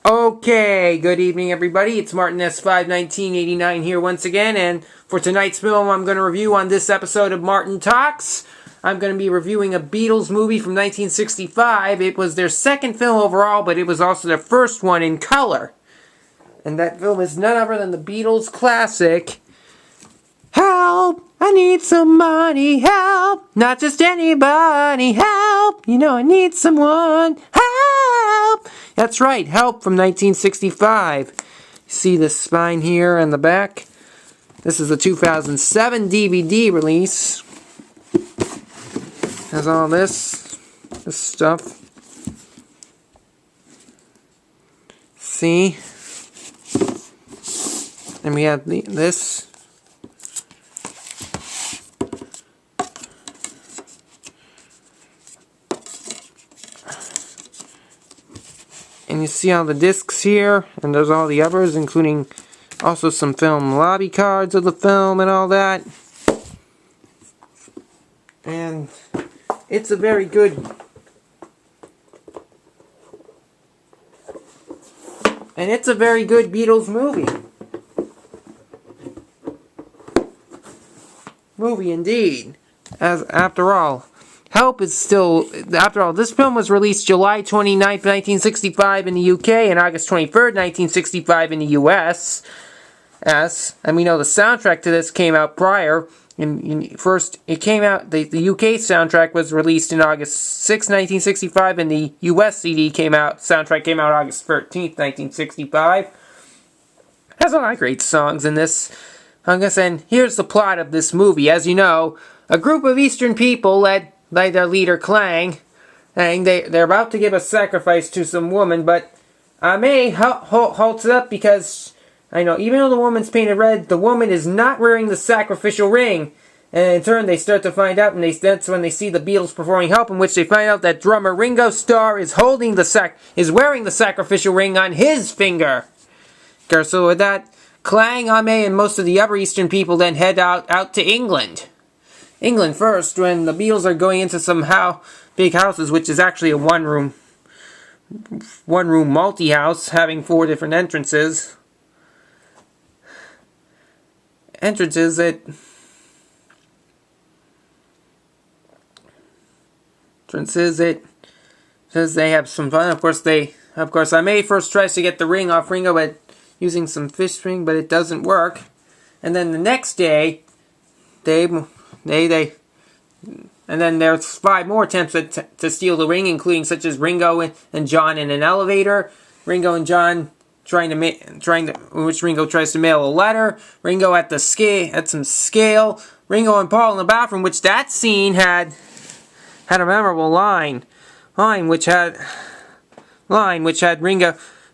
Okay, good evening everybody. It's Martin S51989 here once again, and for tonight's film I'm going to review on this episode of Martin Talkz. I'm going to be reviewing a Beatles movie from 1965. It was their second film overall, but it was also their first one in color. And that film is none other than the Beatles classic, Help! I need some money, help! Not just anybody, help! You know I need someone, help! That's right, Help from 1965. See the spine here and the back? This is a 2007 DVD release. Has all this stuff. See? And we have this. And you see all the discs here, and there's all the others, including also some film lobby cards of the film and all that. And it's a very good Beatles movie. Movie indeed. After all, Help is still, after all, this film was released July 29th, 1965 in the UK and August 23rd, 1965 in the US. And we know the soundtrack to this came out prior. First, it came out, the UK soundtrack was released in August 6th, 1965, and the US soundtrack came out August 13th, 1965. Has a lot of great songs in this. And here's the plot of this movie. As you know, a group of Eastern people led by their leader Clang, and they're about to give a sacrifice to some woman, but May halts it up because, I know, even though the woman's painted red, the woman is not wearing the sacrificial ring. And in turn, they start to find out, and that's when they see the Beatles performing Help, in which they find out that drummer Ringo Starr is wearing the sacrificial ring on his finger. So with that, Clang, May, and most of the other Eastern people then head out to England. England first, when the Beatles are going into some big houses, which is actually a one-room multi-house, having 4 different entrances. That says they have some fun. Of course, May first tries to get the ring off Ringo by using some fish string, but it doesn't work. And then the next day, and then there's 5 more attempts to steal the ring, including such as Ringo and John in an elevator, Ringo and John in which Ringo tries to mail a letter, Ringo at some scale, Ringo and Paul in the bathroom, which that scene had a memorable line which had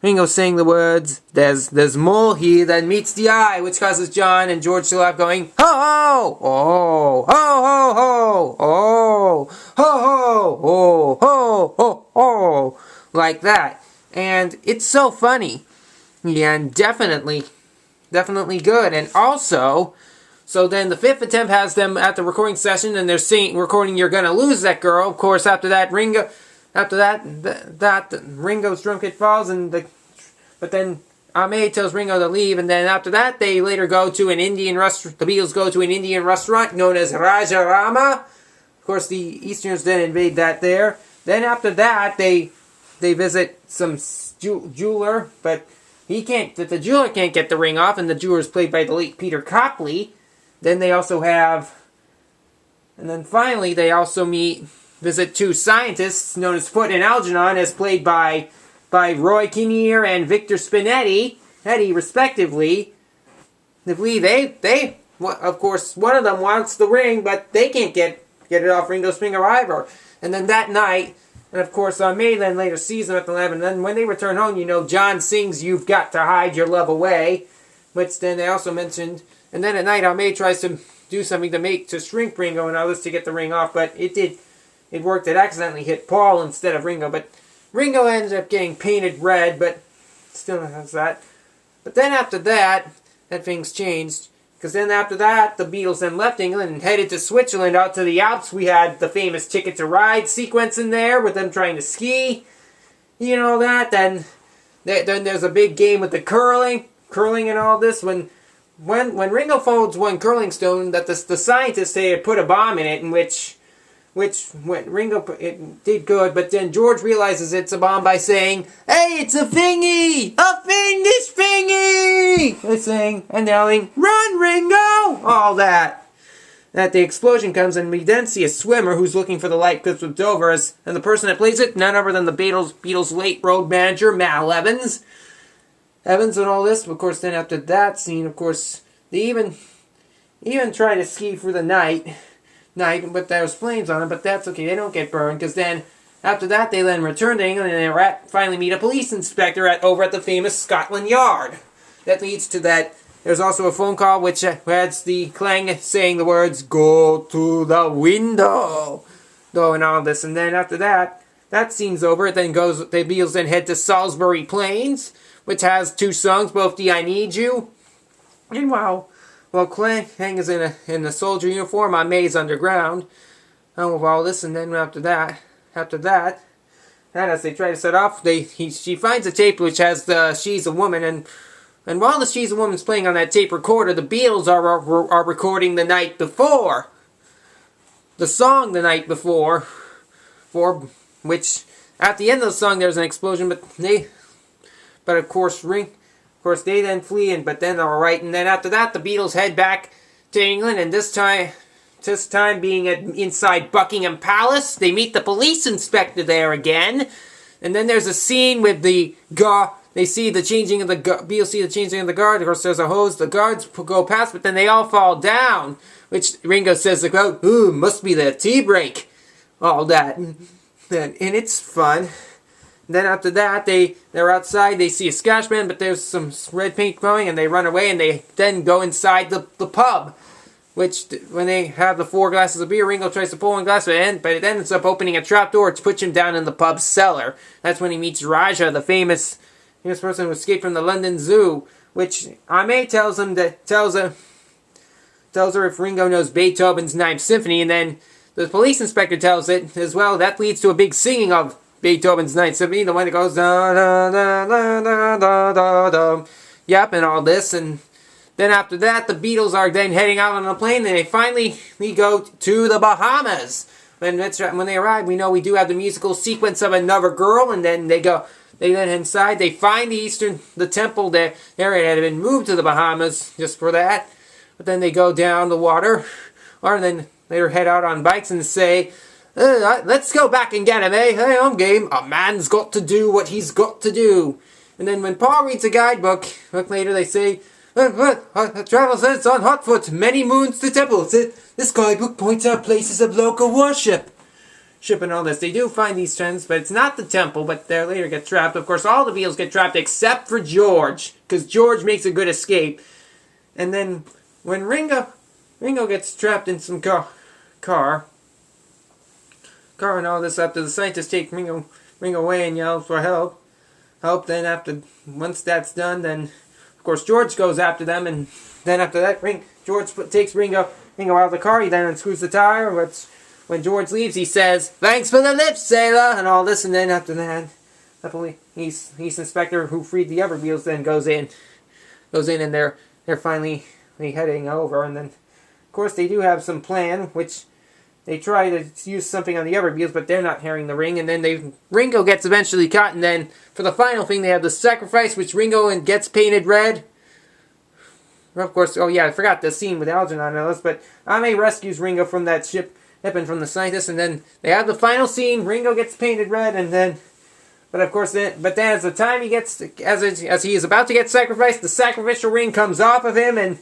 Ringo saying the words, there's more here than meets the eye, which causes John and George to laugh, going, ho ho, oh, ho ho ho, oh, ho ho, oh, ho ho ho, like that. And it's so funny. Yeah, and definitely good. And also, so then the 5th attempt has them at the recording session, and they're recording You're Gonna Lose That Girl. Of course, after that, Ringo's drum kit falls, but then May tells Ringo to leave, and then after that, they later go to an Indian restaurant. The Beatles go to an Indian restaurant known as Rajarama. Of course, the Easterners then invade that there. Then after that, they visit some jeweler, but the jeweler can't get the ring off, and the jeweler is played by the late Peter Copley. Then finally, they also visit 2 scientists known as Foote and Algernon, as played by Roy Kinnear and Victor Spinetti, respectively. Of course, one of them wants the ring, but they can't get it off Ringo's finger either. And then that night, and of course, May then later sees them at the lab, and then when they return home, John sings "You've Got to Hide Your Love Away," which then they also mentioned. And then at night, May tries to do something to shrink Ringo and others to get the ring off, but it worked. It accidentally hit Paul instead of Ringo, but Ringo ends up getting painted red, but still has that. But then after that things changed. Because then after that, the Beatles then left England and headed to Switzerland out to the Alps. We had the famous Ticket to Ride sequence in there with them trying to ski. You know that. Then then there's a big game with the curling and all this. When Ringo folds one curling stone, that the scientists say it put a bomb in it, in which when Ringo it did good, but then George realizes it's a bomb by saying, "Hey, it's a thingy! A fiendish thingy!" They're saying and yelling, "Run, Ringo!" All that. That the explosion comes, and we then see a swimmer who's looking for the light clips with Dover, and the person that plays it, none other than the Beatles' late road manager, Mal Evans. And all this. Of course, then after that scene, of course, they even try to ski through the night, but there's flames on it, but that's okay, they don't get burned, because then, after that, they then return to England, and they finally meet a police inspector over at the famous Scotland Yard. That leads to that. There's also a phone call which has the Clang saying the words, "Go to the window," and all this, and then after that scene's over, the Beatles then head to Salisbury Plains, which has two songs, both the "I Need You," and while Clang is in a soldier uniform on Maze Underground, and with all this, and then after that, as they try to set off, she finds a tape which has the "She's a Woman," and while the "She's a Woman's" playing on that tape recorder, the Beatles are recording the night before, the song the night before, which at the end of the song there's an explosion, but of course they then flee, but then they're alright, and then after that the Beatles head back to England, and this time being inside Buckingham Palace, they meet the police inspector there again, and then there's a scene with they see the changing of the Beatles see the changing of the guard. Of course, there's a hose. The guards go past, but then they all fall down. Which Ringo says the quote, "Ooh, must be the tea break." All that, and it's fun. Then after that, they're outside. They see a Scotchman, but there's some red paint going, and they run away. And they then go inside the pub. Which, when they have the 4 glasses of beer, Ringo tries to pull one glass, but it ends up opening a trapdoor to push him down in the pub's cellar. That's when he meets Raja, the famous person who escaped from the London Zoo, which Ame tells her if Ringo knows Beethoven's Ninth Symphony, and then the police inspector tells it as well. That leads to a big singing of Beethoven's Ninth Symphony, the one that goes da da da da da da da da, yep, and all this, and then after that, the Beatles are then heading out on a plane, and they finally go to the Bahamas. When they arrive, we know we do have the musical sequence of Another Girl, and then they then inside, they find the temple there. It had been moved to the Bahamas just for that. But then they go down the water, and then they head out on bikes and say, "Let's go back and get him, eh? Hey, I'm game. A man's got to do what he's got to do." And then when Paul reads a guidebook, later they say, "Travel says it's on hot foot, many moons to temple. This guidebook points out places of local worship." And all this. They do find these trends, but it's not the temple, but they later get trapped. Of course, all the Beatles get trapped except for George, because George makes a good escape. And then when Ringo gets trapped in some car and all this, after the scientists take Ringo away and yell for help, then once that's done, then of course George goes after them, and then after that, George takes Ringo out of the car. He then unscrews the tire, when George leaves, he says, "Thanks for the lift, sailor," and all this, and then after that, the police inspector who freed the other Beatles then goes in, and they're finally heading over, and then, of course, they do have some plan, which they try to use something on the other Beatles, but they're not hearing the ring, and then Ringo gets eventually caught, and then, for the final thing, they have the sacrifice, which Ringo gets painted red. Of course, oh yeah, I forgot the scene with Algernon on this, but Ame rescues Ringo from that ship, and from the scientists, and then they have the final scene. Ringo gets painted red, and then, but then as the time he gets, as he is about to get sacrificed, the sacrificial ring comes off of him, and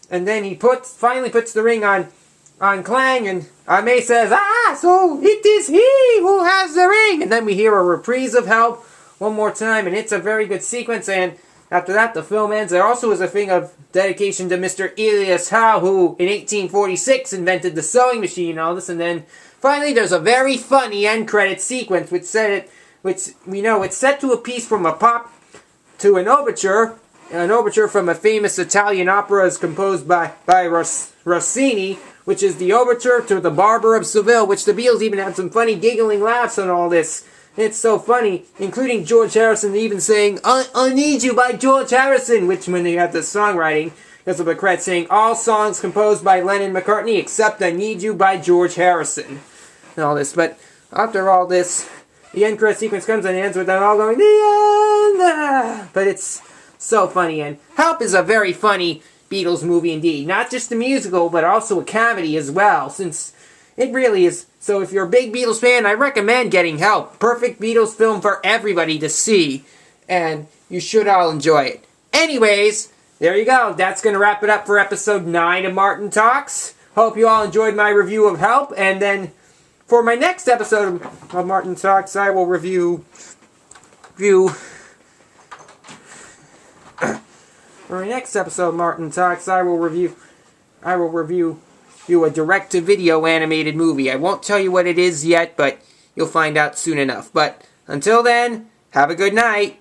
then he finally puts the ring on Clang, and Ame says, "Ah, so it is he who has the ring," and then we hear a reprise of Help one more time, and it's a very good sequence, and after that, the film ends. There also is a thing of dedication to Mr. Elias Howe, who in 1846 invented the sewing machine and all this. And then finally, there's a very funny end credit sequence, which we know it's set to a piece from a pop to an overture from a famous Italian opera is composed by Rossini, which is the overture to The Barber of Seville, which the Beatles even had some funny giggling laughs on all this. It's so funny, including George Harrison even saying, I Need You by George Harrison, which when they have the songwriting, there's a credit saying, all songs composed by Lennon and McCartney except I Need You by George Harrison. And all this, but after all this, the end credit sequence comes and ends with them all going, the end! But it's so funny, and Help is a very funny Beatles movie indeed. Not just a musical, but also a comedy as well, since it really is. So if you're a big Beatles fan, I recommend getting Help. Perfect Beatles film for everybody to see, and you should all enjoy it. Anyways, there you go. That's going to wrap it up for episode 9 of Martin Talks. Hope you all enjoyed my review of Help, and then for my next episode of Martin Talks, I will review for my next episode of Martin Talks, I will review a direct-to-video animated movie. I won't tell you what it is yet, but you'll find out soon enough. But until then, have a good night.